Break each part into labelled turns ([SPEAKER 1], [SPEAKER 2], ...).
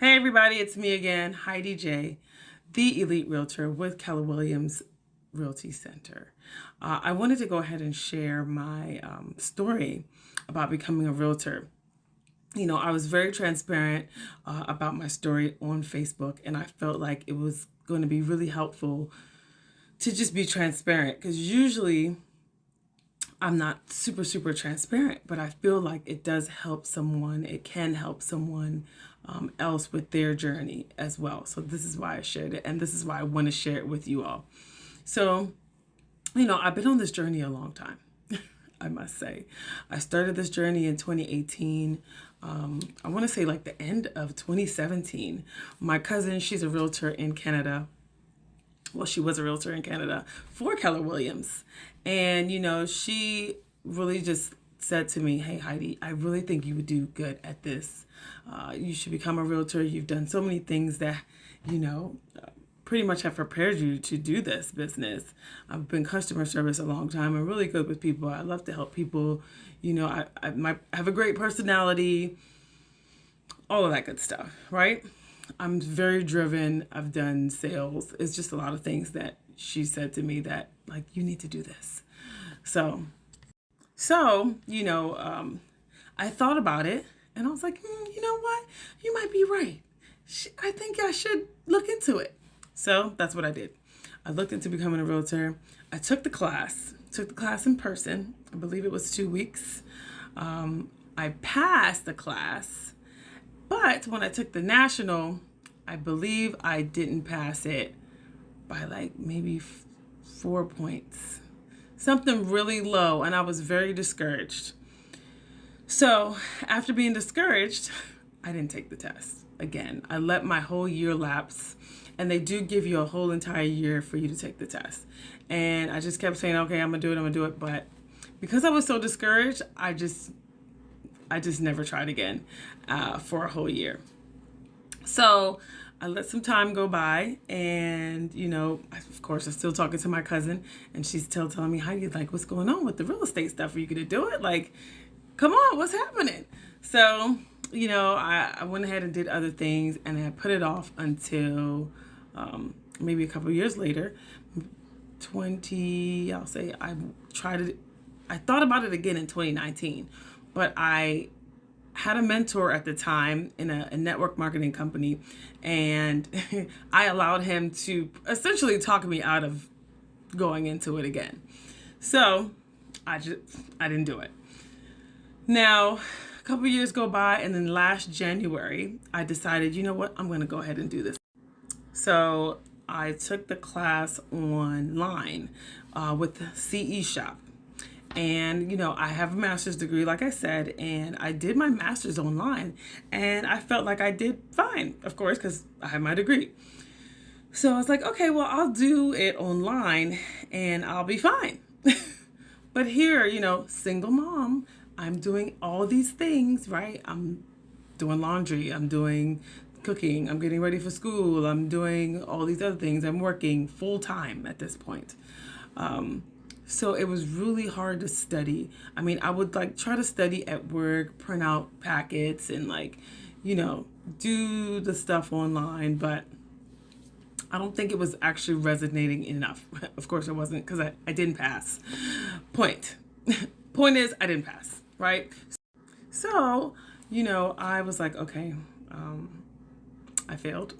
[SPEAKER 1] Hey everybody, it's me again, Heidi J, the Elite Realtor with Keller Williams Realty Center. I wanted to go ahead and share my story about becoming a realtor. You know, I was very transparent about my story on Facebook, and I felt like it was going to be really helpful to just be transparent, because usually I'm not super transparent, but I feel like it does help someone. It can help someone else with their journey as well. So this is why I shared it, and this is why I want to share it with you all. So, you know, I've been on this journey a long time, I must say. I started this journey in 2018. I want to say like the end of 2017. My cousin, she's a realtor in Canada. Well, she was a realtor in Canada for Keller Williams. And, you know, she really just said to me, hey, Heidi, I really think you would do good at this. You should become a realtor. You've done so many things that, you know, pretty much have prepared you to do this business. I've been customer service a long time. I'm really good with people. I love to help people. You know, I have a great personality, all of that good stuff, right? I'm very driven. I've done sales. It's just a lot of things that she said to me that, like, you need to do this. So, you know, I thought about it and I was like, you know what? You might be right. I think I should look into it. So that's what I did. I looked into becoming a realtor. I took the class in person. I believe it was 2 weeks. I passed the class, but when I took the national, I believe I didn't pass it by like maybe 4 points, something really low, and I was very discouraged. So after being discouraged, I didn't take the test again. I let my whole year lapse, and they do give you a whole entire year for you to take the test. And I just kept saying, okay, I'm gonna do it. But because I was so discouraged, I just never tried again for a whole year. So I let some time go by, and, you know, of course, I'm still talking to my cousin, and she's still telling me, Heidi, like, what's going on with the real estate stuff? Are you gonna do it? Like, come on, what's happening? So, you know, I went ahead and did other things, and I put it off until maybe a couple years later. I thought about it again in 2019, but I had a mentor at the time in a network marketing company, and I allowed him to essentially talk me out of going into it again. So I didn't do it. Now, a couple years go by, and then last January, I decided, you know what, I'm going to go ahead and do this. So I took the class online with CE Shop. And, you know, I have a master's degree, like I said, and I did my master's online, and I felt like I did fine, of course, because I have my degree. So I was like, okay, well, I'll do it online and I'll be fine. But here, you know, single mom, I'm doing all these things, right? I'm doing laundry, I'm doing cooking, I'm getting ready for school, I'm doing all these other things. I'm working full time at this point. So it was really hard to study. I mean, I would like try to study at work, print out packets, and, like, you know, do the stuff online, but I don't think it was actually resonating enough. Of course it wasn't, because I didn't pass. Point is, I didn't pass, right? So, you know, I was like, okay, I failed.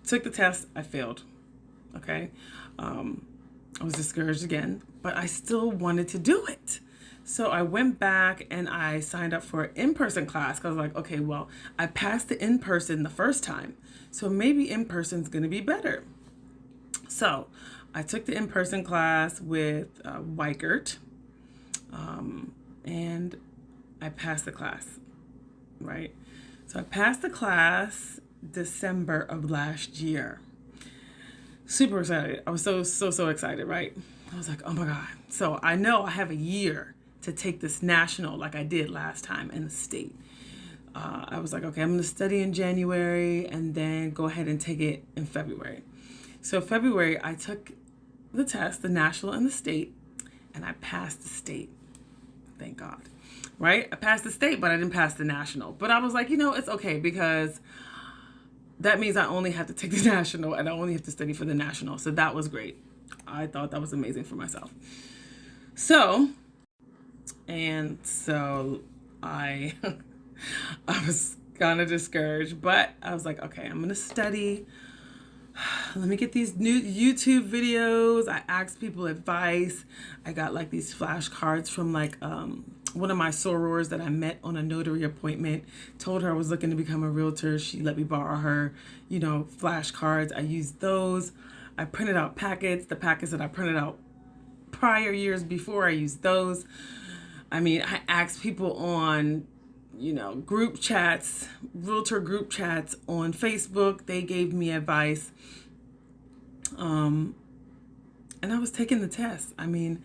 [SPEAKER 1] Took the test, I failed. Okay. I was discouraged again, but I still wanted to do it. So I went back and I signed up for an in-person class, because I was like, okay, well, I passed the in-person the first time, so maybe in-person is going to be better. So I took the in-person class with Weikert, and I passed the class, right? So I passed the class December of last year. Super excited. I was so excited, right? I was like, oh my God. So I know I have a year to take this national like I did last time in the state. I was like, okay, I'm going to study in January and then go ahead and take it in February. So February, I took the test, the national and the state, and I passed the state. Thank God. Right? I passed the state, but I didn't pass the national. But I was like, you know, it's okay, because that means I only have to take the national and I only have to study for the national. So that was great. I thought that was amazing for myself. So I I was kind of discouraged, but I was like, okay, I'm going to study. Let me get these new YouTube videos. I asked people advice. I got like these flashcards from like one of my sorors that I met on a notary appointment. Told her I was looking to become a realtor. She let me borrow her, flashcards. I used those. I printed out packets. The packets that I printed out prior years before, I used those. I mean, I asked people on group chats, realtor group chats on Facebook. They gave me advice. And I was taking the test. I mean,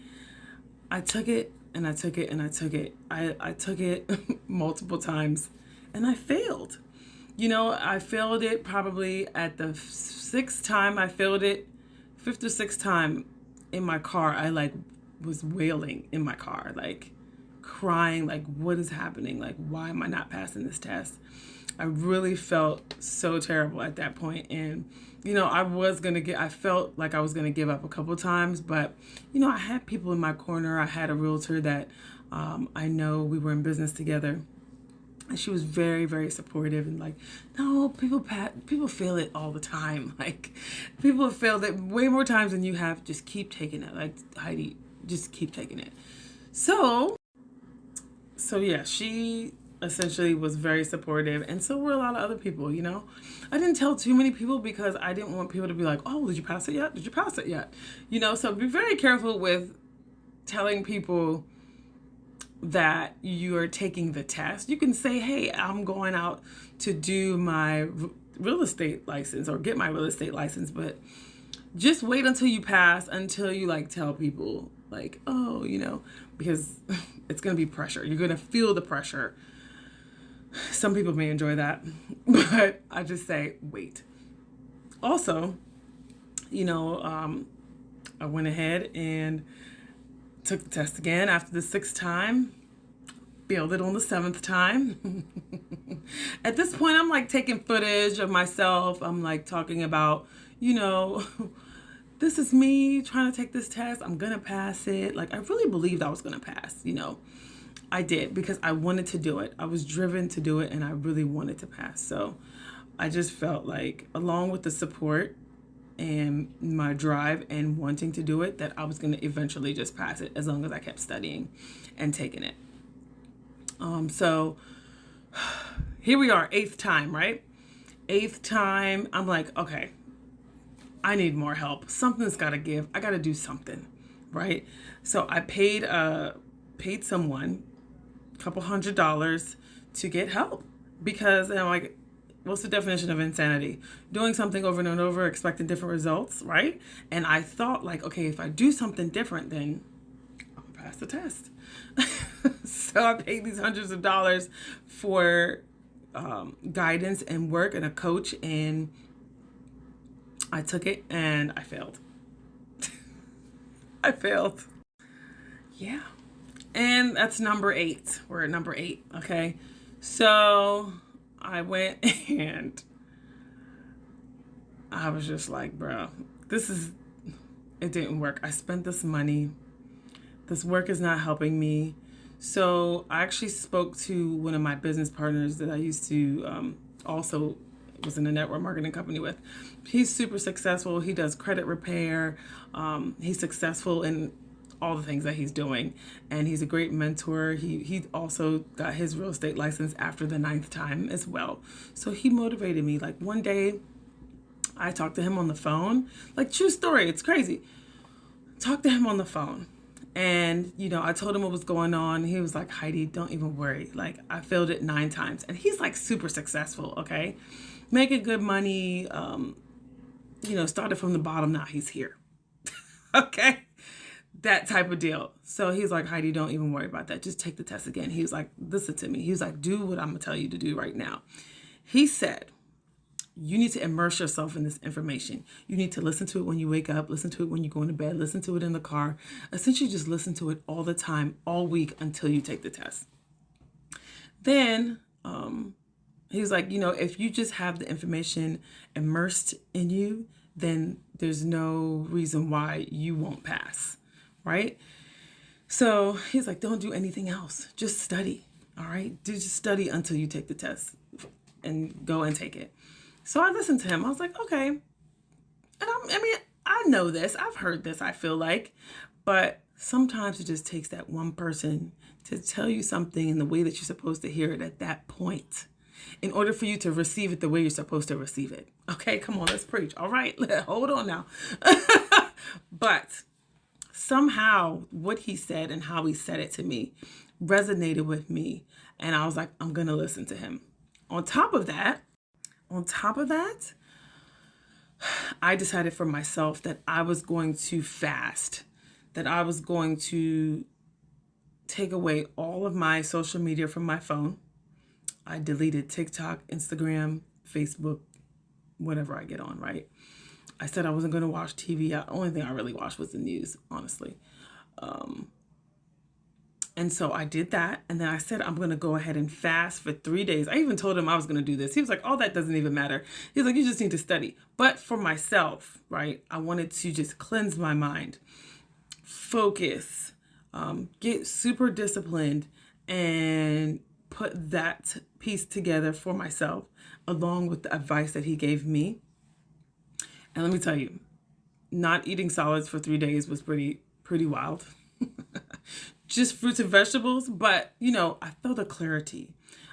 [SPEAKER 1] I took it and I took it and I took it. I took it multiple times and I failed. I failed it probably at the fifth or sixth time in my car. I was wailing in my car, crying, what is happening? Why am I not passing this test? I really felt so terrible at that point. And, I felt like I was going to give up a couple times, but, I had people in my corner. I had a realtor that I know, we were in business together. And she was very, very supportive and no, people fail it all the time. People have failed it way more times than you have. Just keep taking it. Heidi, just keep taking it. So yeah, she essentially was very supportive, and so were a lot of other people. I didn't tell too many people because I didn't want people to be like, oh, did you pass it yet? Did you pass it yet? So be very careful with telling people that you're taking the test. You can say, hey, I'm going out to do my real estate license or get my real estate license, but just wait until you pass, until you tell people because it's going to be pressure. You're going to feel the pressure. Some people may enjoy that, but I just say, wait. Also, I went ahead and took the test again after the sixth time, failed it on the seventh time. At this point, I'm taking footage of myself. I'm talking about, this is me trying to take this test. I'm going to pass it. I really believed I was going to pass, I did because I wanted to do it. I was driven to do it and I really wanted to pass. So I just felt along with the support and my drive and wanting to do it, that I was going to eventually just pass it as long as I kept studying and taking it. So here we are, eighth time, right? Eighth time, I'm okay, I need more help. Something's got to give. I got to do something, right? So I paid someone couple $100 to get help because I'm what's the definition of insanity? Doing something over and over, expecting different results, right? And I thought okay, if I do something different, then I'll pass the test. So I paid these hundreds of dollars for guidance and work and a coach, and I took it and I failed. I failed. Yeah. And that's number 8. We're at number 8, okay? So I went and I was just bro, it didn't work. I spent this money. This work is not helping me. So I actually spoke to one of my business partners that I used to also was in a network marketing company with. He's super successful. He does credit repair. He's successful in all the things that he's doing, and he's a great mentor. He also got his real estate license after the 9th time as well. So he motivated me. One day I talked to him on the phone, true story, it's crazy. Talked to him on the phone, and I told him what was going on. He was like, Heidi, don't even worry. I failed it 9 times, and he's super successful, okay, making good money. Started from the bottom, now he's here. Okay, that type of deal. So he's like, Heidi, don't even worry about that. Just take the test again. He was like, listen to me. He was like, do what I'm going to tell you to do right now. He said, you need to immerse yourself in this information. You need to listen to it when you wake up, listen to it when you go into bed, listen to it in the car. Essentially, just listen to it all the time, all week until you take the test. Then He was like, if you just have the information immersed in you, then there's no reason why you won't pass, right? So he's like, don't do anything else. Just study, all right? Just study until you take the test and go and take it. So I listened to him. I was like, okay. And I know this. I've heard this, I feel like. But sometimes it just takes that one person to tell you something in the way that you're supposed to hear it at that point, in order for you to receive it the way you're supposed to receive it. Okay, come on, let's preach. All right, hold on now. But somehow what he said and how he said it to me resonated with me. And I was like, I'm going to listen to him. On top of that, I decided for myself that I was going to fast, that I was going to take away all of my social media from my phone. I deleted TikTok, Instagram, Facebook, whatever I get on, right? I said I wasn't going to watch TV. The only thing I really watched was the news, honestly. And so I did that. And then I said, I'm going to go ahead and fast for 3 days. I even told him I was going to do this. He was like, oh, that doesn't even matter. He's like, you just need to study. But for myself, right, I wanted to just cleanse my mind, focus, get super disciplined, and put that piece together for myself, along with the advice that he gave me. And let me tell you, not eating solids for 3 days was pretty wild. Just fruits and vegetables. But, I felt a clarity.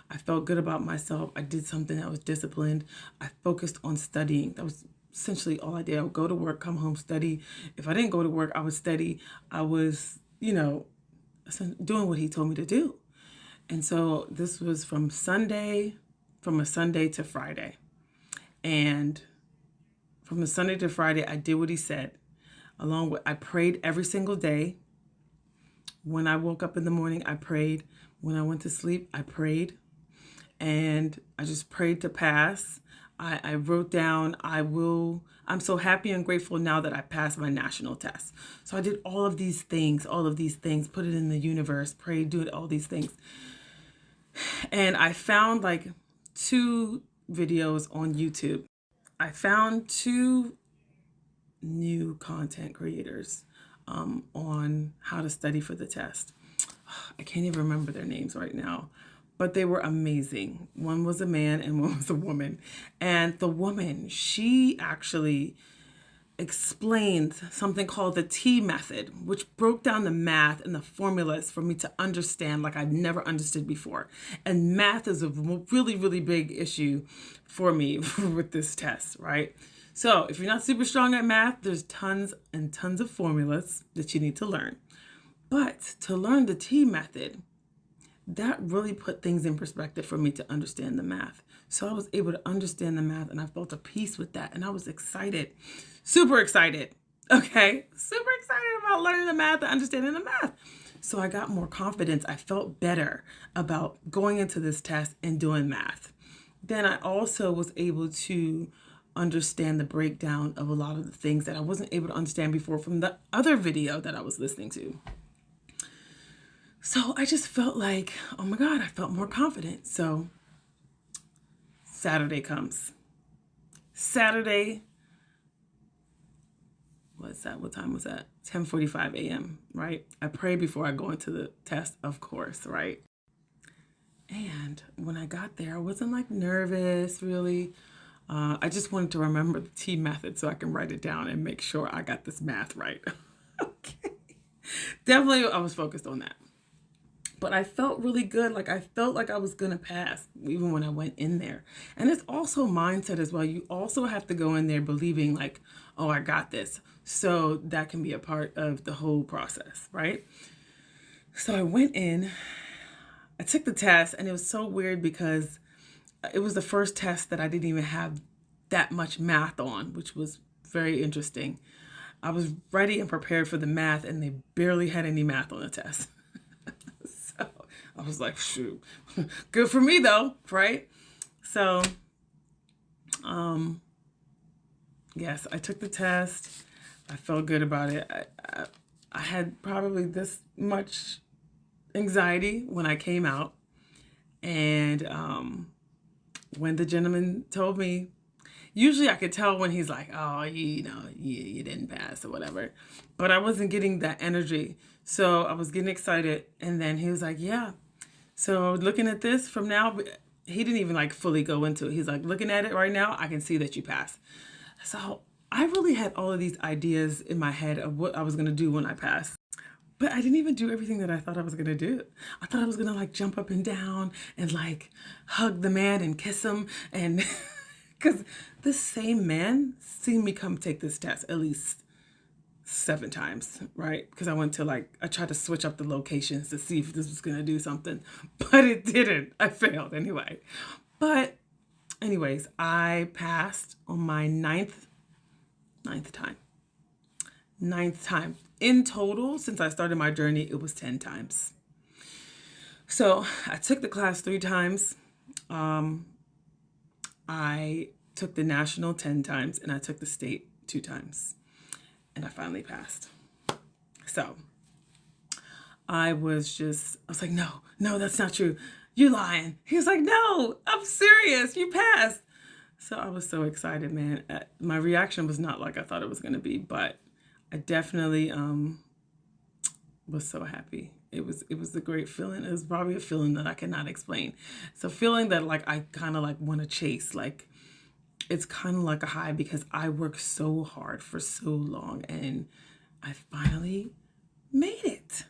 [SPEAKER 1] I felt good about myself. I did something that was disciplined. I focused on studying. That was essentially all I did. I would go to work, come home, study. If I didn't go to work, I would study. I was, doing what he told me to do. And so this was from a Sunday to Friday. And from a Sunday to Friday, I did what he said. I prayed every single day. When I woke up in the morning, I prayed. When I went to sleep, I prayed. And I just prayed to pass. I wrote down, I'm so happy and grateful now that I passed my national test. So I did all of these things, put it in the universe, prayed, do all these things. And I found like 2 videos on YouTube. I found 2 new content creators on how to study for the test. I can't even remember their names right now, but they were amazing. One was a man and one was a woman. And the woman, she actually explained something called the T method, which broke down the math and the formulas for me to understand like I've never understood before. And math is a really, really big issue for me with this test, right? So if you're not super strong at math, there's tons and tons of formulas that you need to learn. But to learn the T method, that really put things in perspective for me to understand the math. So I was able to understand the math, and I felt a peace with that. And I was excited, super excited. Okay, super excited about learning the math and understanding the math. So I got more confidence. I felt better about going into this test and doing math. Then I also was able to understand the breakdown of a lot of the things that I wasn't able to understand before from the other video that I was listening to. So I just felt like, oh my God, I felt more confident. So Saturday comes. Saturday, what's that? What time was that? 10:45 a.m., right? I pray before I go into the test, of course, right? And when I got there, I wasn't like nervous, really. I just wanted to remember the T method so I can write it down and make sure I got this math right. Okay. Definitely, I was focused on that. But I felt really good. Like I felt like I was going to pass even when I went in there. And it's also mindset as well. You also have to go in there believing like, oh, I got this. So that can be a part of the whole process, right? So I went in, I took the test, and it was so weird because it was the first test that I didn't even have that much math on, which was very interesting. I was ready and prepared for the math, and they barely had any math on the test. So I was like, shoot, good for me though, right? So, yes, I took the test. I felt good about it. I had probably this much anxiety when I came out, and when the gentleman told me, usually I could tell when he's like, oh, you didn't pass or whatever. But I wasn't getting that energy. So I was getting excited. And then he was like, yeah. So looking at this from now, he didn't even like fully go into it. He's like, looking at it right now, I can see that you passed. So I really had all of these ideas in my head of what I was going to do when I passed. But I didn't even do everything that I thought I was going to do. I thought I was going to like jump up and down and like hug the man and kiss him. And because this same man seen me come take this test at least 7 times, right? Because I tried to switch up the locations to see if this was going to do something, but it didn't. I failed anyway. But anyways, I passed on my ninth time. 9th time. In total, since I started my journey, it was 10 times. So I took the class 3 times. I took the national 10 times, and I took the state 2 times. And I finally passed. So I was like, no, that's not true. You're lying. He was like, no, I'm serious. You passed. So I was so excited, man. My reaction was not like I thought it was going to be, but I definitely was so happy. It was a great feeling. It was probably a feeling that I cannot explain. It's a feeling that like I kind of like want to chase. Like it's kind of like a high because I worked so hard for so long and I finally made it.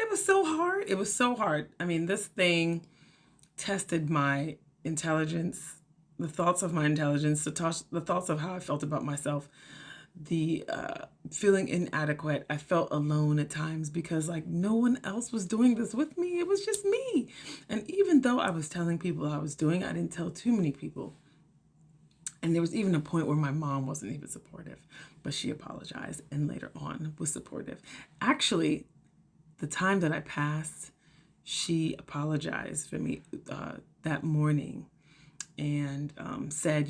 [SPEAKER 1] It was so hard. It was so hard. I mean, this thing tested my intelligence, the thoughts of my intelligence, the thoughts of how I felt about myself, the feeling inadequate. I felt alone at times because like no one else was doing this with me. It was just me. And even though I was telling people I was doing, I didn't tell too many people. And there was even a point where my mom wasn't even supportive, but she apologized and later on was supportive. Actually, the time that I passed, she apologized for me that morning and said,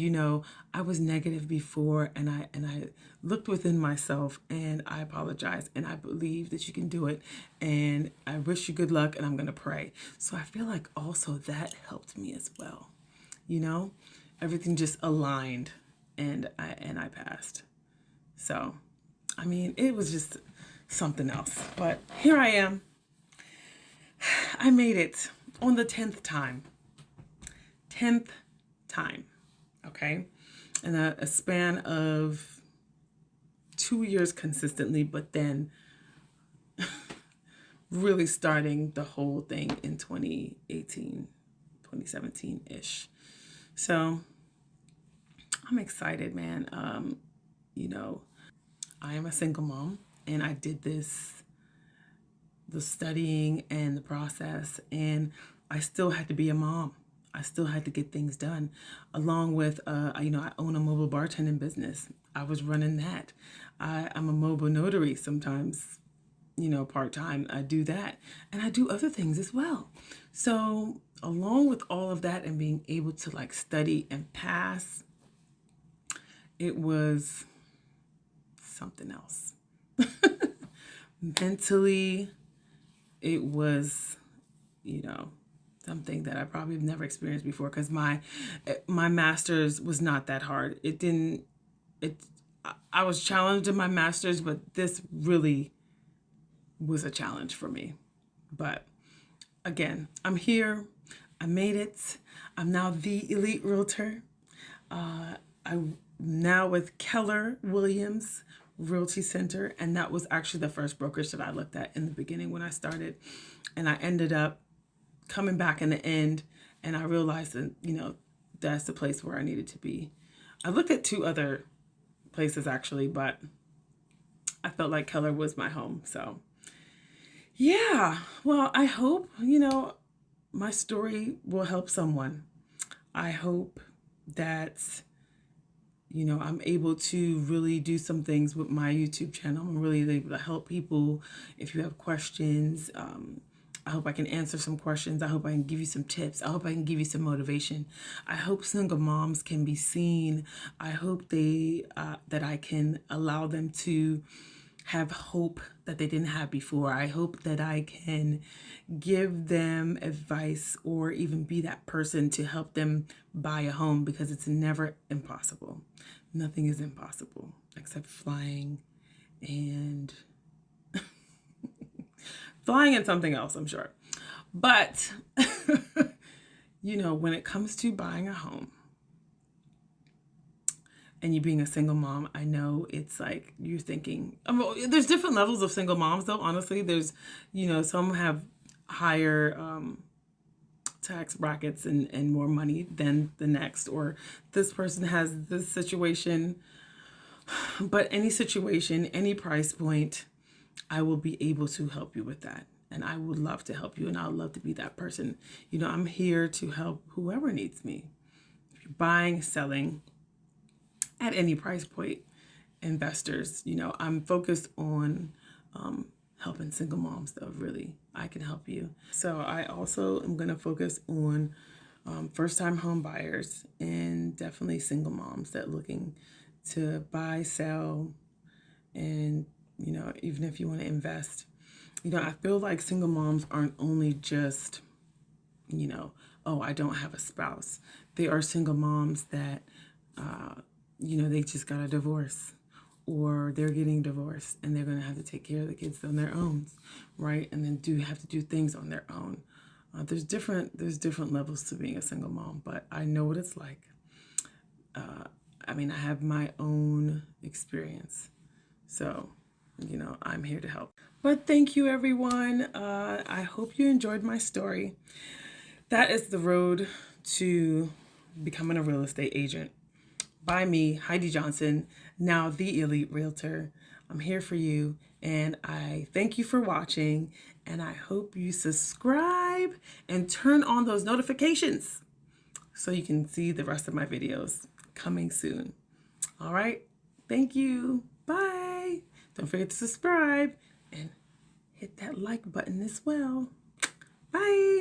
[SPEAKER 1] I was negative before and I looked within myself and I apologize and I believe that you can do it and I wish you good luck and I'm going to pray. So I feel like also that helped me as well. Everything just aligned and I passed. So, I mean, it was just something else. But here I am. I made it on the 10th time. 10th time. Okay? In a span of 2 years consistently, but then really starting the whole thing in 2018, 2017-ish. So I'm excited, man. I am a single mom and I did the studying and the process, and I still had to be a mom. I still had to get things done along with, I own a mobile bartending business. I was running that. I'm a mobile notary sometimes, part-time. I do that and I do other things as well. So along with all of that and being able to like study and pass, it was something else. Mentally, it was, something that I probably have never experienced before because my master's was not that hard. I was challenged in my master's, but this really was a challenge for me. But again, I'm here. I made it. I'm now the Elite Realtor. I'm now with Keller Williams Realty Center, and that was actually the first brokerage that I looked at in the beginning when I started, and I ended up coming back in the end, and I realized that that's the place where I needed to be. I looked at 2 other places actually, but I felt like Keller was my home. So yeah, well, I hope my story will help someone. I hope that I'm able to really do some things with my YouTube channel. I'm really able to help people. If you have questions, I hope I can answer some questions. I hope I can give you some tips. I hope I can give you some motivation. I hope single moms can be seen. I hope that I can allow them to have hope that they didn't have before. I hope that I can give them advice or even be that person to help them buy a home, because it's never impossible. Nothing is impossible except flying and flying and something else, I'm sure. But, when it comes to buying a home and you being a single mom, I know it's like you're thinking, there's different levels of single moms though, honestly. There's, some have higher tax brackets and more money than the next, or this person has this situation. But any situation, any price point, I will be able to help you with that. And I would love to help you, and I'd love to be that person. I'm here to help whoever needs me. If you're buying, selling, at any price point, investors, I'm focused on helping single moms though, really. I can help you. So I also am going to focus on first-time home buyers and definitely single moms that are looking to buy, sell, and, even if you want to invest. I feel like single moms aren't only just, oh, I don't have a spouse. They are single moms that, they just got a divorce, or they're getting divorced and they're going to have to take care of the kids on their own, right? And then have to do things on their own. There's different levels to being a single mom, but I know what it's like. I have my own experience. So, I'm here to help. But thank you, everyone. I hope you enjoyed my story. That is the road to becoming a real estate agent. By me, Heidi Johnson, now Thee Elite Realtor. I'm here for you, and I thank you for watching, and I hope you subscribe and turn on those notifications so you can see the rest of my videos coming soon. All right? Thank you. Bye. Don't forget to subscribe and hit that like button as well. Bye.